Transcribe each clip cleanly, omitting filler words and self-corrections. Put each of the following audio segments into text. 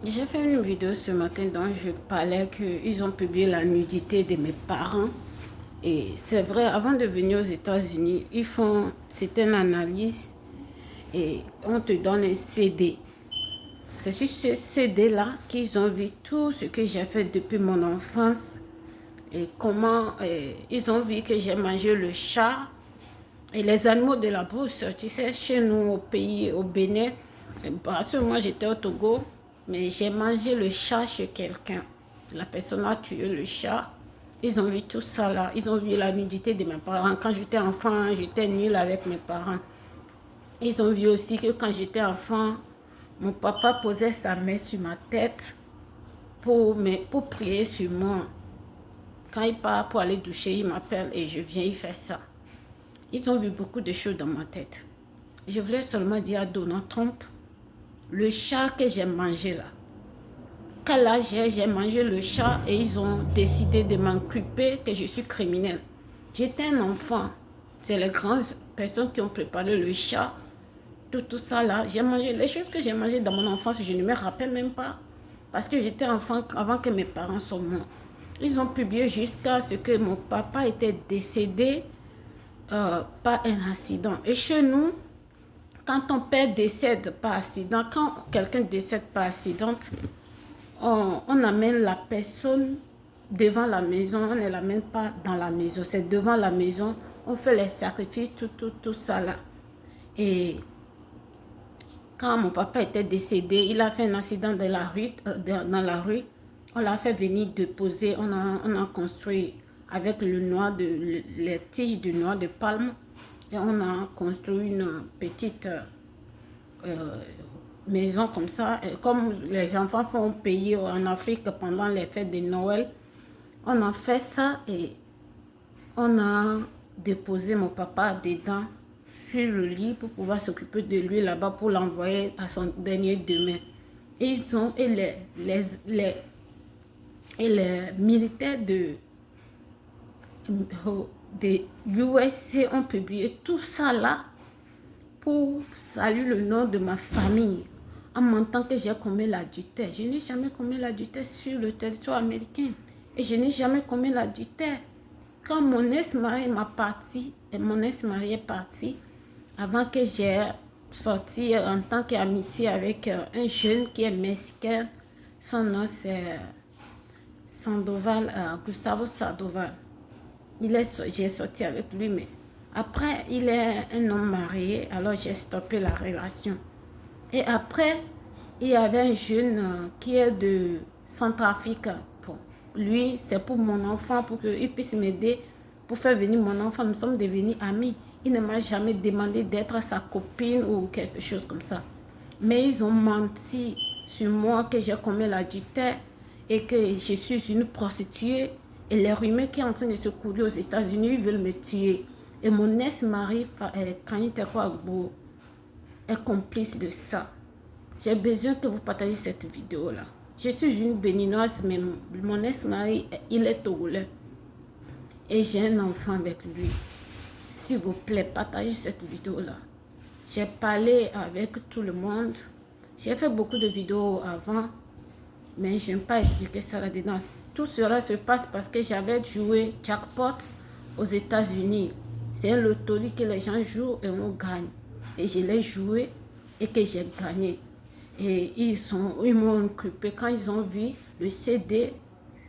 J'ai fait une vidéo ce matin dont je parlais qu'ils ont publié la nudité de mes parents. Et c'est vrai, avant de venir aux États-Unis, c'est une analyse et on te donne un CD. C'est sur ce CD-là qu'ils ont vu tout ce que j'ai fait depuis mon enfance et comment ils ont vu que j'ai mangé le chat et les animaux de la brousse. Tu sais, chez nous au pays, au Bénin, parce que moi j'étais au Togo, mais j'ai mangé le chat chez quelqu'un. La personne a tué le chat. Ils ont vu tout ça là. Ils ont vu la nudité de mes parents. Quand j'étais enfant, j'étais nulle avec mes parents. Ils ont vu aussi que quand j'étais enfant, mon papa posait sa main sur ma tête pour prier sur moi. Quand il part pour aller doucher, il m'appelle et je viens, il fait ça. Ils ont vu beaucoup de choses dans ma tête. Je voulais seulement dire à Donald Trump, le chat que j'ai mangé là, quel âge j'ai mangé le chat et ils ont décidé de m'inculper que je suis criminelle. J'étais un enfant. C'est les grandes personnes qui ont préparé le chat. Tout ça là, j'ai mangé les choses que j'ai mangées dans mon enfance, je ne me rappelle même pas. Parce que j'étais enfant avant que mes parents soient morts. Ils ont publié jusqu'à ce que mon papa était décédé par un accident. Et chez nous, quand ton père décède par accident, quand quelqu'un décède par accident, on amène la personne devant la maison, on ne l'amène pas dans la maison, c'est devant la maison, on fait les sacrifices, tout ça là. Et quand mon papa était décédé, il a fait un accident dans la rue, on l'a fait venir déposer, on a construit avec les tiges de noix de palme, et on a construit une petite maison comme ça, et comme les enfants font payer en Afrique pendant les fêtes de Noël. On a fait ça et on a déposé mon papa dedans sur le lit pour pouvoir s'occuper de lui là-bas pour l'envoyer à son dernier demain. Et les militaires de USA ont publié tout ça là pour saluer le nom de ma famille en montrant que j'ai commis l'adultère. Je n'ai jamais commis l'adultère sur le territoire américain et je n'ai jamais commis l'adultère. Quand mon ex-mari m'a parti, et mon ex-mari est parti, avant que j'ai sorti en tant qu'amitié avec un jeune qui est mexicain, son nom c'est Sandoval, Gustavo Sandoval. J'ai sorti avec lui, mais après, il est un homme marié, alors j'ai stoppé la relation. Et après, il y avait un jeune qui est de Centrafrique. Pour lui, c'est pour mon enfant, pour qu'il puisse m'aider, pour faire venir mon enfant. Nous sommes devenus amis. Il ne m'a jamais demandé d'être sa copine ou quelque chose comme ça. Mais ils ont menti sur moi que j'ai commis l'adultère et que je suis une prostituée. Et les rumeurs qui sont en train de se courir aux États-Unis, ils veulent me tuer. Et mon ex-mari, Kanye Agbo, est complice de ça. J'ai besoin que vous partagez cette vidéo-là. Je suis une béninoise, mais mon ex-mari, il est togolais. Et j'ai un enfant avec lui. S'il vous plaît, partagez cette vidéo-là. J'ai parlé avec tout le monde. J'ai fait beaucoup de vidéos avant, mais je n'ai pas expliqué ça là-dedans. Tout cela se passe parce que j'avais joué jackpot aux États-Unis. C'est un loterie que les gens jouent et on gagne. Et je l'ai joué et que j'ai gagné. Et ils m'ont inculpé quand ils ont vu le CD.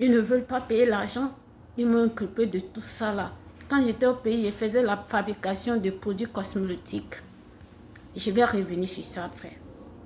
Ils ne veulent pas payer l'argent. Ils m'ont inculpé de tout ça là. Quand j'étais au pays, je faisais la fabrication de produits cosmétiques. Je vais revenir sur ça après.